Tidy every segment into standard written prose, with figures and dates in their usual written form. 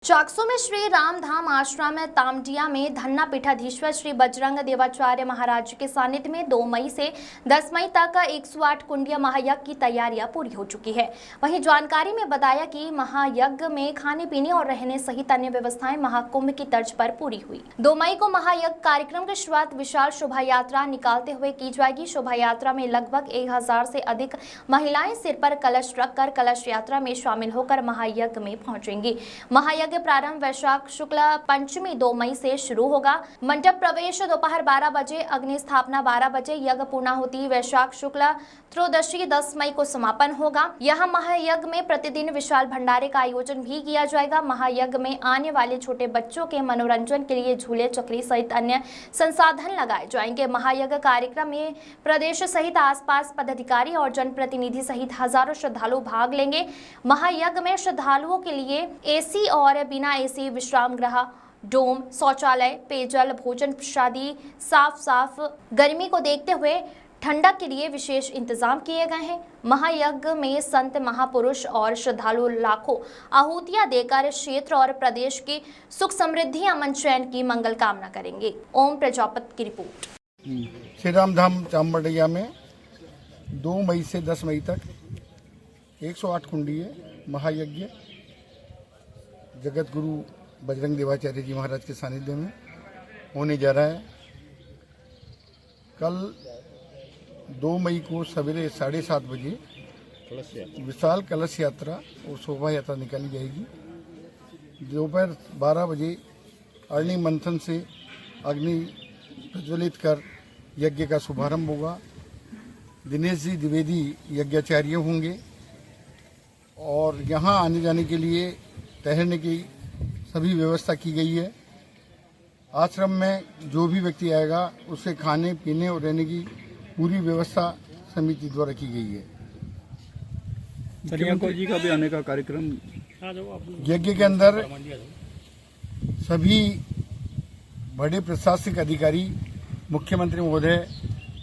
चाकसू में श्री रामधाम आश्रम तामडिया में धन्ना पीठाधीश्वर श्री बजरंग देवाचार्य महाराज के सानिध्य में 2 मई से 10 मई तक 108 कुंडिया महायज्ञ की तैयारियां पूरी हो चुकी है। वहीं जानकारी में बताया कि महायज्ञ में खाने पीने और रहने सहित अन्य व्यवस्थाएं महाकुंभ की तर्ज पर पूरी हुई। 2 मई को महायज्ञ कार्यक्रम की शुरुआत विशाल शोभा यात्रा निकालते हुए की जाएगी। शोभा यात्रा में लगभग 1000 से अधिक महिलाएं सिर पर कलश रखकर कलश यात्रा में शामिल होकर महायज्ञ में पहुंचेंगी। महायज्ञ प्रारंभ वैशाख शुक्ल पंचमी 2 मई से शुरू होगा। मंडप प्रवेश दोपहर 12 बजे, अग्नि स्थापना 12 बजे, यज्ञ पूर्णाहुति वैशाख शुक्ल त्रयोदशी 10 मई को समापन होगा। यहाँ महायज्ञ में प्रतिदिन विशाल भंडारे का आयोजन भी किया जाएगा। महायज्ञ में आने वाले छोटे बच्चों के मनोरंजन के लिए झूले, चक्री सहित अन्य संसाधन लगाए जाएंगे। महायज्ञ कार्यक्रम में प्रदेश सहित आसपास पदाधिकारी और जनप्रतिनिधि सहित हजारों श्रद्धालु भाग लेंगे। महायज्ञ में श्रद्धालुओं के लिए एसी और बिना एसी विश्राम गृह, डोम, शौचालय, पेयजल, भोजन प्रसादी, साफ गर्मी को देखते हुए ठंडक के लिए विशेष इंतजाम किए गए हैं। महायज्ञ में संत महापुरुष और श्रद्धालु लाखों आहुतियां देकर क्षेत्र और प्रदेश की सुख समृद्धि, अमन चैन की मंगल कामना करेंगे। ओम प्रजापति की रिपोर्ट। श्री रामधाम तामडिया में 2 मई से 10 मई तक 108 कुंडीय महायज्ञ जगत गुरु बजरंग देवाचार्य जी महाराज के सानिध्य में होने जा रहा है। कल 2 मई को सवेरे 7:30 बजे विशाल कलश यात्रा और शोभा यात्रा निकाली जाएगी। दोपहर 12 बजे अग्नि मंथन से अग्नि प्रज्वलित कर यज्ञ का शुभारंभ होगा। दिनेश जी द्विवेदी यज्ञाचार्य होंगे और यहाँ आने जाने के लिए ठहरने की सभी व्यवस्था की गई है। आश्रम में जो भी व्यक्ति आएगा उसे खाने पीने और रहने की पूरी व्यवस्था समिति द्वारा की गई है। मुख्यमंत्री जी का भी आने का कार्यक्रम यज्ञ के अंदर सभी बड़े प्रशासनिक अधिकारी, मुख्यमंत्री महोदय,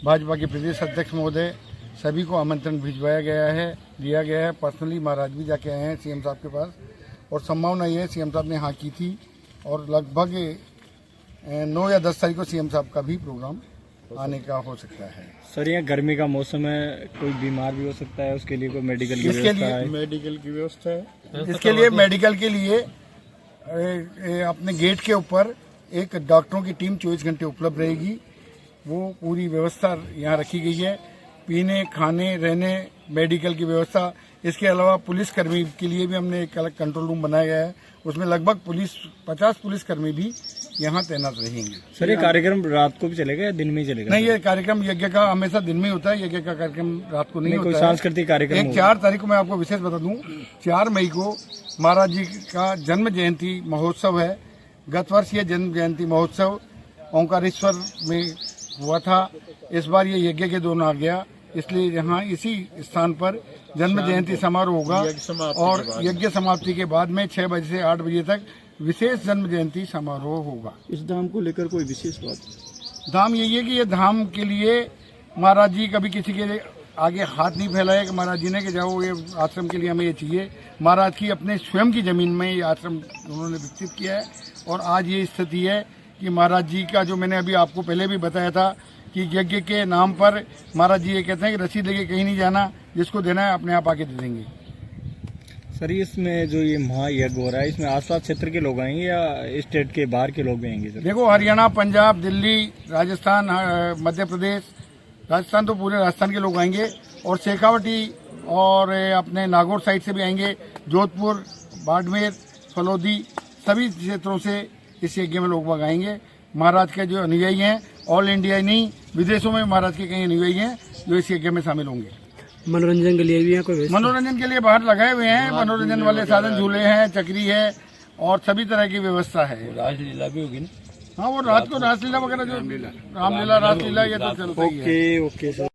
भाजपा के प्रदेश अध्यक्ष महोदय, सभी को आमंत्रण भिजवाया गया है, दिया गया है। पर्सनली महाराज भी जाके आए हैं सीएम साहब के पास और संभावना ये है सीएम साहब ने हाँ की थी और लगभग 9 या 10 तारीख को सीएम साहब का भी प्रोग्राम आने का हो सकता है। सर, यहाँ गर्मी का मौसम है, कोई बीमार भी हो सकता है, उसके लिए कोई मेडिकल की व्यवस्था है? मेडिकल की व्यवस्था है। इसके लिए मेडिकल के लिए अपने गेट के ऊपर एक डॉक्टरों की टीम 24 घंटे उपलब्ध रहेगी। वो पूरी व्यवस्था यहाँ रखी गई है, पीने, खाने, रहने, मेडिकल की व्यवस्था। इसके अलावा पुलिस कर्मी के लिए भी हमने एक अलग कंट्रोल रूम बनाया गया है। उसमें लगभग 50 पुलिस कर्मी भी यहाँ तैनात रहेंगे। सर, ये कार्यक्रम रात को भी चलेगा या दिन में ही चलेगा? नहीं, ये कार्यक्रम यज्ञ का हमेशा दिन में ही होता है। यज्ञ का कार्यक्रम रात को नहीं होता है। कोई सांस्कृतिक कार्यक्रम? 4 तारीख को मैं आपको विशेष बता दूं, 4 मई को महाराज जी का जन्म जयंती महोत्सव है। गत वर्ष ये जन्म जयंती महोत्सव ओंकारेश्वर में हुआ था। इस बार ये यज्ञ के दौरान आ गया, इसलिए यहाँ इसी स्थान पर जन्म जयंती समारोह होगा और यज्ञ समाप्ति के बाद में 6 बजे से 8 बजे तक विशेष जन्म जयंती समारोह होगा। इस धाम को लेकर कोई विशेष बात? धाम यही है कि ये धाम के लिए महाराज जी कभी किसी के आगे हाथ नहीं फैलाया कि महाराज जी ने कि जाओ ये आश्रम के लिए हमें ये चाहिए। महाराज की अपने स्वयं की जमीन में ये आश्रम उन्होंने विकसित किया है और आज ये स्थिति है कि महाराज जी का, जो मैंने अभी आपको पहले भी बताया था कि यज्ञ के नाम पर महाराज जी ये कहते हैं कि रसीद लेके कहीं नहीं जाना, जिसको देना है अपने आप आके दे देंगे। सर, इसमें जो ये महायज्ञ हो रहा है, इसमें आसपास क्षेत्र के लोग आएंगे या स्टेट के बाहर के लोग भी आएंगे? सर, देखो, हरियाणा, पंजाब, दिल्ली, राजस्थान, मध्य प्रदेश, राजस्थान तो पूरे राजस्थान के लोग आएंगे और शेखावटी और अपने नागौर साइड से भी आएंगे। जोधपुर, बाड़मेर, फलोदी, सभी क्षेत्रों से इस यज्ञ में लोग आएंगे। महाराज के जो अनुयायी हैं, ऑल इंडिया नहीं, विदेशों में महाराज के कई अनुयायी हैं जो इस यज्ञ में शामिल होंगे। मनोरंजन के लिए भी है कोई? मनोरंजन के लिए बाहर लगाए हुए हैं, मनोरंजन वाले साधन, झूले हैं, चक्री है और सभी तरह की व्यवस्था है। रासलीला भी होगी ना? हाँ, वो रात को रासलीला वगैरह, जो रामलीला, रासलीला, ये तो चलता ही है। Okay sir.